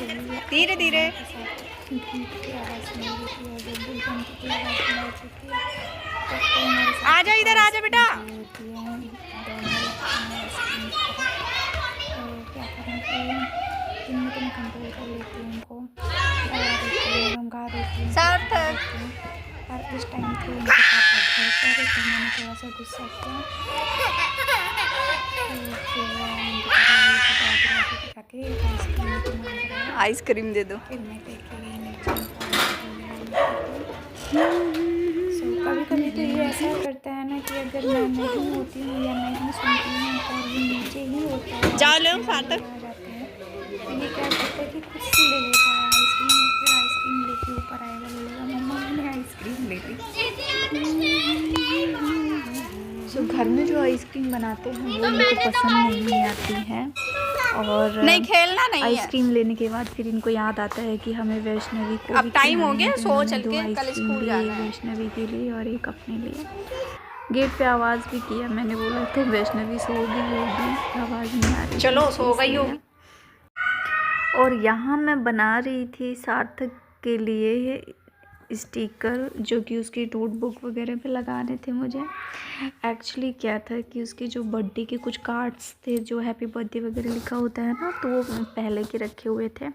धीरे धीरे। आजा इधर, आजा बेटा। कंट्रोल कर लेती हूँ उनको, सार्थक और इस टाइम थे उनके पापा घर पर, तो मैंने थोड़ा सा गुस्सा किया। आइसक्रीम दे दो। फिर मैं लेके गई नीचे कभी कभी तो ये ऐसा करता है ना कि अगर मैं नहीं होती हूँ या नहीं सुनती हूँ और ये नीचे ही होता है, जाओ ले आ सार्थक। जाते हैं, तो ये क्या करता है कि खुद से ले लेता है आइसक्रीम, फिर आइसक्रीम लेके ऊपर आएगा, बोलेगा मम्मा मैंने आइसक्रीम ले ली। सो घर में जो आइसक्रीम बनाते हैं वो इनको पसंद नहीं आती है, और नहीं खेलना नहीं है। आइसक्रीम लेने के बाद फिर इनको याद आता है कि हमें वैष्णवी को अब भी टाइम हो खिलानी गया, है, तो सो इन्होंने चल दो के कल आइसक्रीम स्कूल लिए, जाना है। वैष्णवी के लिए और एक अपने लिए। गेट पे आवाज़ भी किया, मैंने बोला तो वैष्णवी सो गई होगी, आवाज़ नहीं आ रही। चलो सो गई होगी। और यहाँ मैं बना रही थी सार्थक के लिए स्टिकर, जो कि उसकी नोटबुक वगैरह पे लगाने थे मुझे। एक्चुअली क्या था कि उसके जो बर्थडे के कुछ कार्ड्स थे, जो हैप्पी बर्थडे वगैरह लिखा होता है ना, तो वो पहले के रखे हुए थे।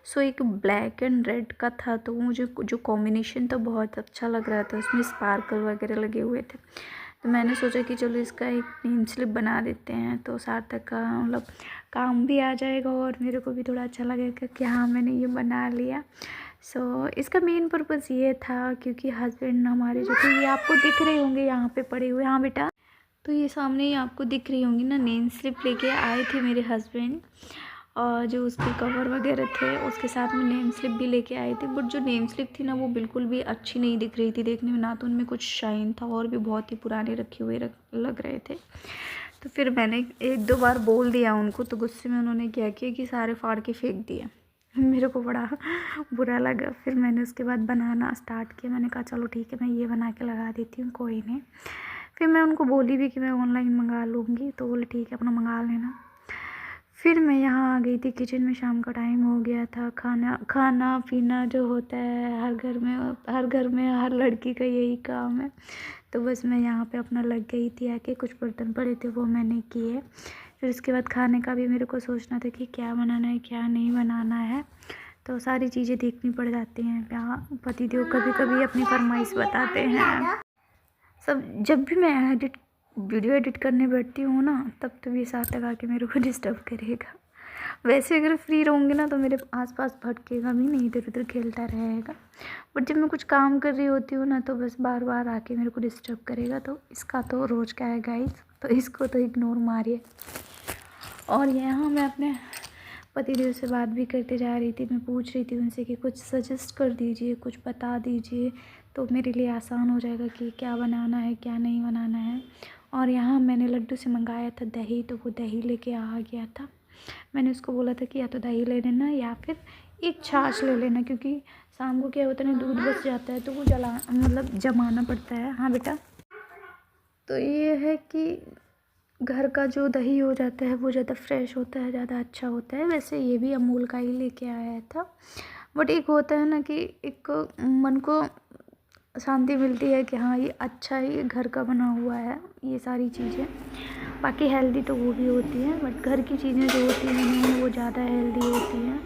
सो एक ब्लैक एंड रेड का था, तो मुझे जो कॉम्बिनेशन था बहुत अच्छा लग रहा था, उसमें स्पार्कल वगैरह लगे हुए थे। तो मैंने सोचा कि चलो इसका एक नेम स्लिप बना देते हैं, तो सार्थक का मतलब काम भी आ जाएगा और मेरे को भी थोड़ा अच्छा लगेगा कि हाँ मैंने ये बना लिया। सो इसका मेन पर्पज़ ये था क्योंकि हस्बैंड हमारे जो थे, ये आपको दिख रहे होंगे यहाँ पे पड़े हुए। हाँ बेटा, तो ये सामने ही आपको दिख रही होंगी ना, नेम स्लिप लेके आए थे मेरे हस्बैंड, और जो उसके कवर वगैरह थे उसके साथ में नेम स्लिप भी लेके आए थे। बट जो नेम स्लिप थी ना वो बिल्कुल भी अच्छी नहीं दिख रही थी देखने में, ना तो उनमें कुछ शाइन था और भी बहुत ही पुराने रखे हुए लग रहे थे। तो फिर मैंने एक दो बार बोल दिया उनको, तो गुस्से में उन्होंने क्या किया कि सारे फाड़ के फेंक दिए। मेरे को बड़ा बुरा लगा। फिर मैंने उसके बाद बनाना स्टार्ट किया। मैंने कहा चलो ठीक है, मैं ये बना के लगा देती हूँ, कोई नहीं। फिर मैं उनको बोली भी कि मैं ऑनलाइन मंगा लूँगी, तो बोले ठीक है अपना मंगा लेना। फिर मैं यहाँ आ गई थी किचन में, शाम का टाइम हो गया था। खाना पीना जो होता है हर घर में हर लड़की का यही काम है। तो बस मैं यहाँ पे अपना लग गई थी आके, कुछ बर्तन पड़े थे वो मैंने किए। फिर उसके बाद खाने का भी मेरे को सोचना था कि क्या बनाना है क्या नहीं बनाना है, तो सारी चीज़ें देखनी पड़ जाती हैं। यहाँ पतिदेव कभी कभी अपनी फरमाइश बताते हैं। सब जब भी मैं वीडियो एडिट करने बैठती हूँ ना, तब तो ये सार्थक आके मेरे को डिस्टर्ब करेगा। वैसे अगर फ्री रहूँगी ना तो मेरे आसपास भटकेगा भी नहीं, इधर उधर खेलता रहेगा। बट जब मैं कुछ काम कर रही होती हूँ ना, तो बस बार बार आके मेरे को डिस्टर्ब करेगा। तो इसका तो रोज़ का है गाइस, तो इसको तो इग्नोर मारिए। और यहाँ मैं अपने पतिदेव से बात भी करते जा रही थी। मैं पूछ रही थी उनसे कि कुछ सजेस्ट कर दीजिए, कुछ बता दीजिए, तो मेरे लिए आसान हो जाएगा कि क्या बनाना है क्या नहीं बनाना है। और यहाँ मैंने लड्डू से मंगाया था दही, तो वो दही लेके आ गया था। मैंने उसको बोला था कि या तो दही ले लेना या फिर एक छाछ ले लेना, क्योंकि शाम को क्या होता है ना, दूध बच जाता है तो वो जमाना पड़ता है। हाँ बेटा, तो ये है कि घर का जो दही हो जाता है वो ज़्यादा फ्रेश होता है, ज़्यादा अच्छा होता है। वैसे ये भी अमूल का ही लेके आया था, बट एक होता है ना कि एक मन को शांति मिलती है कि हाँ ये अच्छा है, ये घर का बना हुआ है। ये सारी चीज़ें बाकी हेल्दी तो वो भी होती हैं, बट घर की चीज़ें जो होती हैं वो ज़्यादा हेल्दी होती हैं।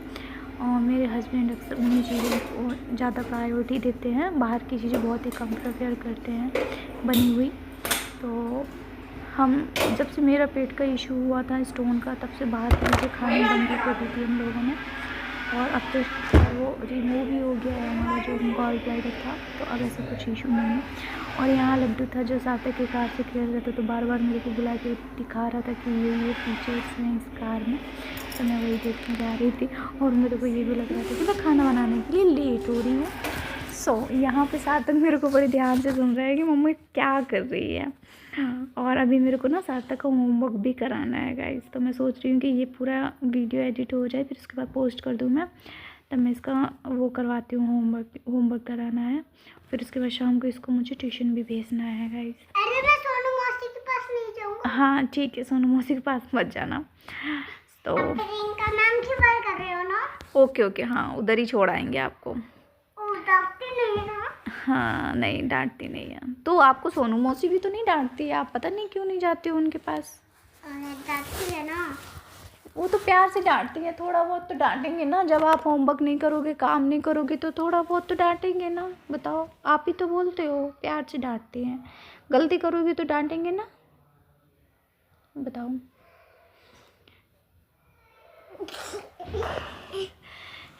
और मेरे हस्बैंड अक्सर उन्हीं चीज़ों को ज़्यादा प्रायोरिटी देते हैं, बाहर की चीज़ें बहुत ही कम प्रेफर करते हैं बनी हुई। तो हम जब से मेरा पेट का इशू हुआ था स्टोन का, तब से बाहर की चीज़ें खानी बंद कर दी थी हम लोगों ने। और अब तो वो रिमूव ही हो गया है हमारा जो गॉल ब्लैडर था, तो अब ऐसा कुछ इशू नहीं है। और यहाँ लड्डू था जो सार्थक के कार से खेल रहा था, तो बार बार मेरे को बुला के दिखा रहा था कि ये फीचर्स हैं इस कार में, तो मैं वही देखने जा रही थी। और मेरे को ये भी लग रहा था कि मैं खाना बनाने के लिए लेट हो रही हूँ। सो यहाँ पे सार्थक मेरे को बड़े ध्यान से सुन रहा है कि मम्मी क्या कर रही है। और अभी मेरे को ना सार्थक का होमवर्क भी कराना है गाइस, तो मैं सोच रही हूँ कि ये पूरा वीडियो एडिट हो जाए, फिर उसके बाद पोस्ट कर दूँ मैं, तब मैं इसका वो करवाती हूँ, होमवर्क कराना है। फिर उसके बाद शाम को इसको मुझे ट्यूशन भी भेजना है गाइस। अरे मैं सोनू मौसी के पास नहीं जाऊँगा। हाँ ठीक है, सोनू मौसी के पास मत जाना। तो इनका नाम क्यों बात कर रहे हो ना? ओके ओके, हाँ उधर ही छोड़ आएंगे आपको। डांटती नहीं ना? हाँ नहीं डांटती नहीं है। तो आपको सोनू मौसी भी तो नहीं डांटती है, आप पता नहीं क्यों नहीं जाते हो उनके पास। डांटती है ना। वो तो प्यार से डांटती है, थोड़ा बहुत तो डांटेंगे ना। जब आप होमवर्क नहीं करोगे, काम नहीं करोगे तो थोड़ा बहुत तो डांटेंगे ना। बताओ, आप ही तो बोलते हो प्यार से डांटते हैं, गलती करोगे तो डांटेंगे ना। बताओ।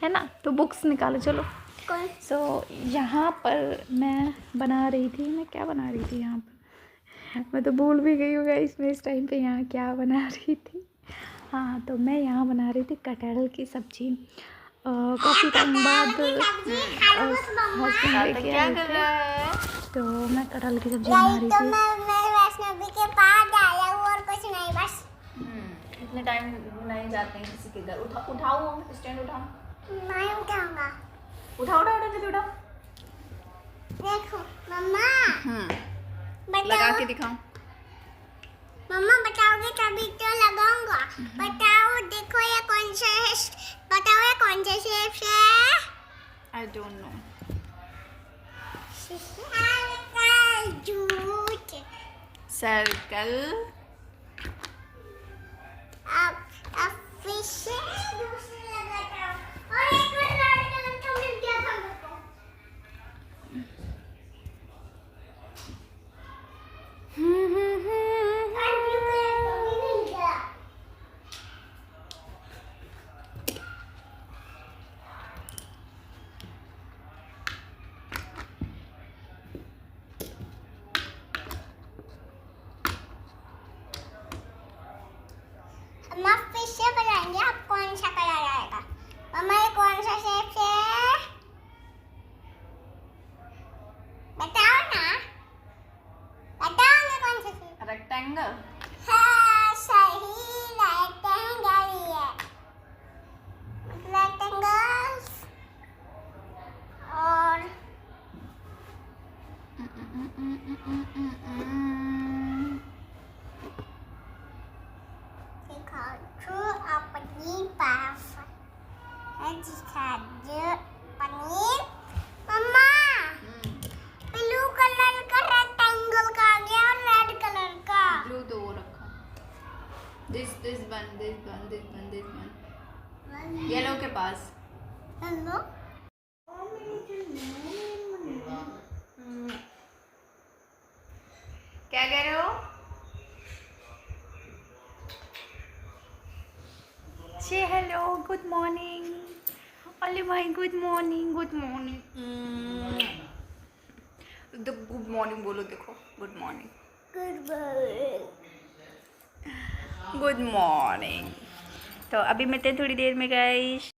है ना। तो बुक्स निकालो चलो। सो यहाँ पर मैं बना रही थी, मैं क्या बना रही थी यहाँ पर, मैं तो भूल भी गई हूँ गाइस मैं इस टाइम पे यहाँ क्या बना रही थी। हाँ तो मैं यहाँ बना रही थी कटहल की सब्जी। काफ़ी टाइम बाद हस्बैंड लेके आए थे, तो मैं कटहल की सब्जी बना रही थी। मैं वैष्णवी के पास आया हूँ और कुछ नहीं, बस इतने टाइम नहीं जाते हैं किसी के घर। उठाओ स्टैंड उठाओ। नहीं उठाऊंगा। उठाओ जल्दी उठाओ। देखो मम्मा, लगा के दिखाओ। मम्मा बताओगे तभी तो लगाऊंगा। बताओ, देखो ये कौन सा है, बताओ ये कौन सा शेप है? I don't know. झूठ। सर्कल। अब फिर से दूसरी लगाता हूँ। और एक बार लाल कलर का मिल गया था मेरे को। मम्मा फिर से बनाएंगे, अब कौन सा कलर आएगा? मम्मा ये कौन सा शेप है? बताओ ना, बताओ ना कौन सा शेप? रेक्टेंगल। हाँ सही, रेक्टेंगल ही है। रेक्टेंगल और अपनी पास दिखा दो पनीर। मम्मा ब्लू कलर का रेक्टेंगल का आ गया और रेड कलर का। ब्लू तो वो रखा। This one. येलो के पास। हेलो क्या कह रहे हो? से हेलो, गुड मॉर्निंग। अरे भाई गुड मॉर्निंग। गुड मॉर्निंग बोलो, देखो गुड मॉर्निंग। Good morning. तो अभी मिलते हैं थोड़ी देर में गाइस।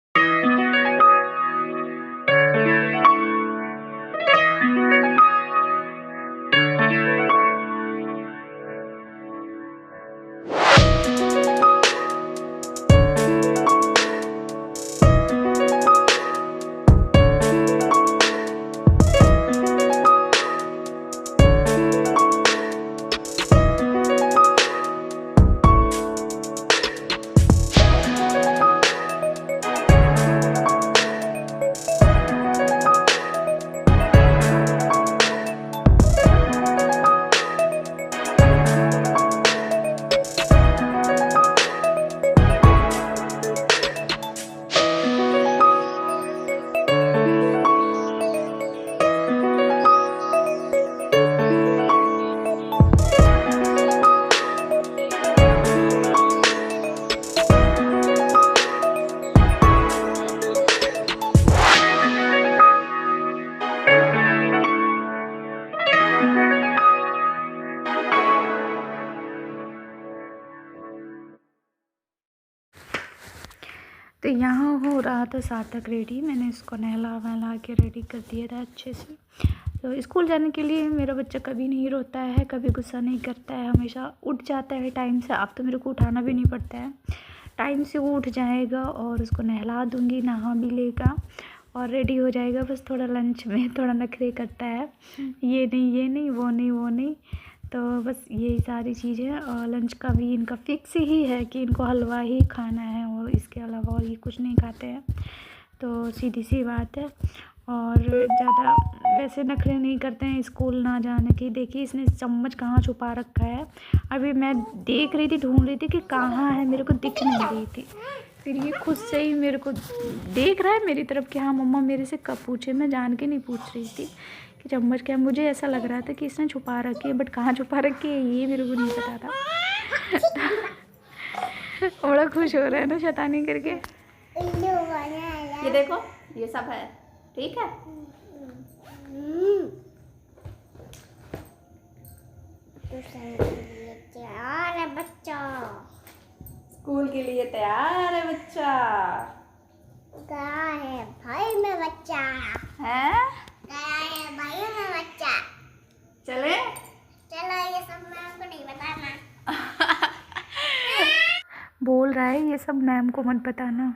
तो यहाँ हो रहा था सार्थक रेडी। मैंने इसको नहला वहला के रेडी कर दिया था अच्छे से। तो स्कूल जाने के लिए मेरा बच्चा कभी नहीं रोता है, कभी गुस्सा नहीं करता है, हमेशा उठ जाता है टाइम से। अब तो मेरे को उठाना भी नहीं पड़ता है, टाइम से वो उठ जाएगा और उसको नहला दूँगी, नहा भी लेगा और रेडी हो जाएगा। बस थोड़ा लंच में थोड़ा नखरे करता है, ये नहीं वो नहीं वो नहीं। तो बस यही सारी चीज़ें। और लंच का भी इनका फिक्स ही है कि इनको हलवा ही खाना है और इसके अलावा और ये कुछ नहीं खाते हैं, तो सीधी सी बात है। और ज़्यादा वैसे नखरे नहीं करते हैं स्कूल ना जाने की। देखिए इसने चम्मच कहाँ छुपा रखा है, अभी मैं देख रही थी, ढूंढ रही थी कि कहाँ है, मेरे को दिख नहीं रही थी। फिर ये खुद से ही मेरे को देख रहा है मेरी तरफ कि हाँ मम्मा मेरे से कब पूछे, मैं जान के नहीं पूछ रही थी कि चम्मच क्या। मुझे ऐसा लग रहा था कि इसने छुपा रखी है, बट कहाँ छुपा रखी है ये मेरे को नहीं पता था। बड़ा खुश हो रहा है ना शैतानी करके। ये देखो ये सब है, ठीक है। तैयार है बच्चा, स्कूल के लिए तैयार है बच्चा। गया है भाई में बच्चा, है गया है भाई में बच्चा। चले चलो ये सब मैं आपको नहीं बताना। बोल रहा है ये सब मैम को मत बताना।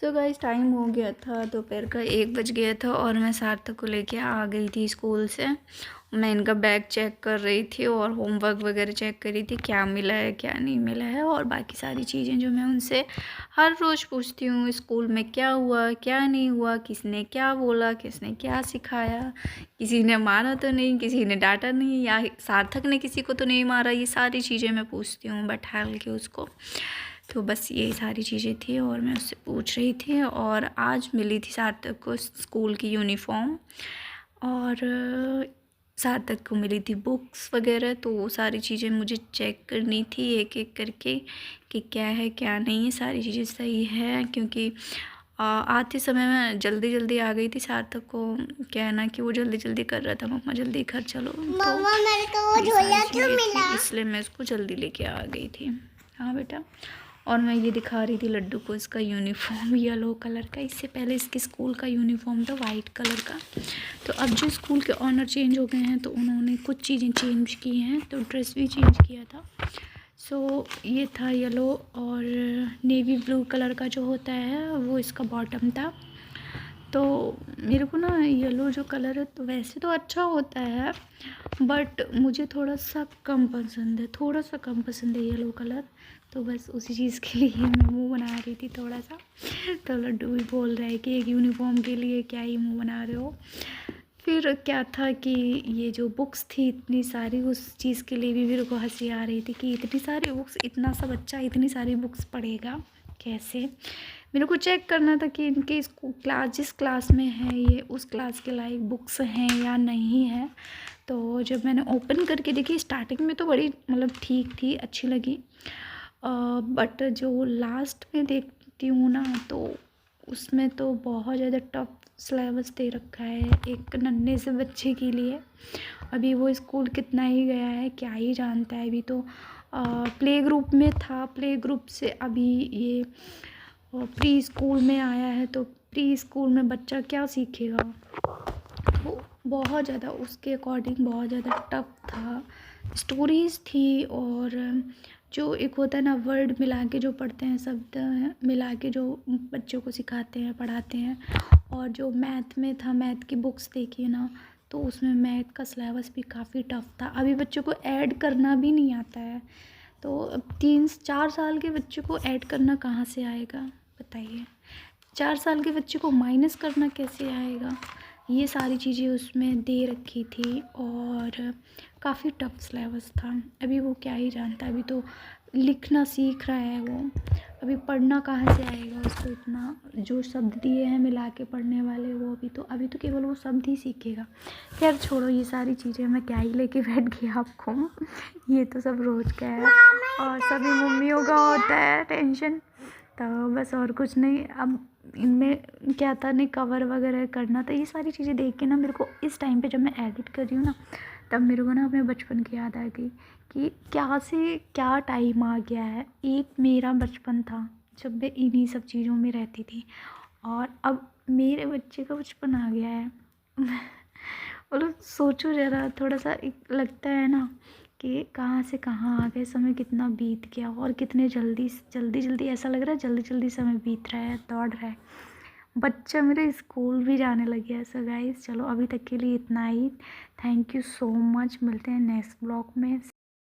तो गाइस टाइम हो गया था, दोपहर का 1 बज गया था और मैं सार्थक को लेके आ गई थी स्कूल से। मैं इनका बैग चेक कर रही थी और होमवर्क वगैरह चेक कर रही थी, क्या मिला है क्या नहीं मिला है, और बाकी सारी चीज़ें जो मैं उनसे हर रोज़ पूछती हूँ, स्कूल में क्या हुआ क्या नहीं हुआ, किसने क्या बोला, किसने क्या सिखाया, किसी ने मारा तो नहीं, किसी ने डांटा नहीं, या सार्थक ने किसी को तो नहीं मारा, ये सारी चीज़ें मैं पूछती हूँ बैठाल के उसको। तो बस यही सारी चीज़ें थी और मैं उससे पूछ रही थी। और आज मिली थी सार्थक को स्कूल की यूनिफॉर्म, और सार्थक को मिली थी बुक्स वगैरह, तो वो सारी चीज़ें मुझे चेक करनी थी एक एक करके कि क्या है क्या नहीं है, सारी चीज़ें सही है। क्योंकि आते समय मैं जल्दी आ गई थी, सार्थक को कहना कि वो जल्दी कर रहा था, मम्मा जल्दी घर चलो, मम्मा मेरे को वो ये झोला सारी क्यों चीज़ें मिला? थी, इसलिए मैं उसको जल्दी लेके आ गई थी। हाँ बेटा। और मैं ये दिखा रही थी लड्डू को इसका यूनिफॉर्म येलो कलर का, इससे पहले इसके स्कूल का यूनिफॉर्म था वाइट कलर का। तो अब जो स्कूल के ऑनर चेंज हो गए हैं तो उन्होंने कुछ चीज़ें चेंज की हैं, तो ड्रेस भी चेंज किया था। सो ये था येलो और नेवी ब्लू कलर का जो होता है वो इसका बॉटम था। तो मेरे को ना येलो जो कलर है तो वैसे तो अच्छा होता है, बट मुझे थोड़ा सा कम पसंद है, येलो कलर। तो बस उसी चीज़ के लिए मैं मुंह बना रही थी थोड़ा सा। तो लड्डू भी बोल रहा है कि एक यूनिफॉर्म के लिए क्या ही मुंह बना रहे हो। फिर क्या था कि ये जो बुक्स थी इतनी सारी, उस चीज़ के लिए भी मेरे को हंसी आ रही थी कि इतनी सारी बुक्स, इतना सा बच्चा इतनी सारी बुक्स पढ़ेगा कैसे। मेरे को चेक करना था कि इनके क्लास जिस क्लास में है ये उस क्लास के लायक बुक्स हैं या नहीं है। तो जब मैंने ओपन करके देखी, स्टार्टिंग में तो बड़ी मतलब ठीक थी, अच्छी लगी, बट जो लास्ट में देखती हूँ ना तो उसमें तो बहुत ज़्यादा टफ सिलेबस दे रखा है एक नन्हे से बच्चे के लिए। अभी वो स्कूल कितना ही गया है क्या ही जानता है। अभी तो प्ले ग्रुप में था, प्ले ग्रुप से अभी ये प्री स्कूल में आया है, तो प्री स्कूल में बच्चा क्या सीखेगा। तो बहुत ज़्यादा उसके अकॉर्डिंग बहुत ज़्यादा टफ था, स्टोरीज़ थी, और जो एक होता है ना वर्ड मिला के जो पढ़ते हैं, शब्द मिला के जो बच्चों को सिखाते हैं पढ़ाते हैं। और जो मैथ में था, मैथ की बुक्स देखिए ना, तो उसमें मैथ का सिलेबस भी काफ़ी टफ था। अभी बच्चों को ऐड करना भी नहीं आता है, तो अब 3-4 साल के बच्चे को ऐड करना कहाँ से आएगा बताइए। 4 साल के बच्चे को माइनस करना कैसे आएगा। ये सारी चीज़ें उसमें दे रखी थी और काफ़ी टफ सिलेबस था। अभी वो क्या ही जानता है, अभी तो लिखना सीख रहा है वो, अभी पढ़ना कहाँ से आएगा उसको। इतना जो शब्द दिए हैं मिला के पढ़ने वाले, वो अभी तो केवल वो शब्द ही सीखेगा। खैर छोड़ो ये सारी चीज़ें, मैं क्या ही लेके बैठ गई आपको। ये तो सब रोज़ का है और सभी मम्मियों का होता है टेंशन। तो बस और कुछ नहीं। अब इनमें क्या था नहीं, कवर वगैरह करना था। ये सारी चीज़ें देख के ना मेरे को इस टाइम पे जब मैं एडिट कर रही हूँ ना, तब मेरे को ना अपने बचपन की याद आ गई कि क्या से क्या टाइम आ गया है। एक मेरा बचपन था जब मैं इन्हीं सब चीज़ों में रहती थी, और अब मेरे बच्चे का बचपन आ गया है। मतलब सोचो ज़रा, थोड़ा सा एक लगता है ना कि कहाँ से कहाँ आ गए, समय कितना बीत गया, और कितने जल्दी जल्दी जल्दी ऐसा लग रहा है जल्दी जल्दी समय बीत रहा है, दौड़ रहा है। बच्चा मेरे स्कूल भी जाने लग गया है। सो गाइस, चलो अभी तक के लिए इतना ही। थैंक यू सो मच, मिलते हैं नेक्स्ट ब्लॉग में।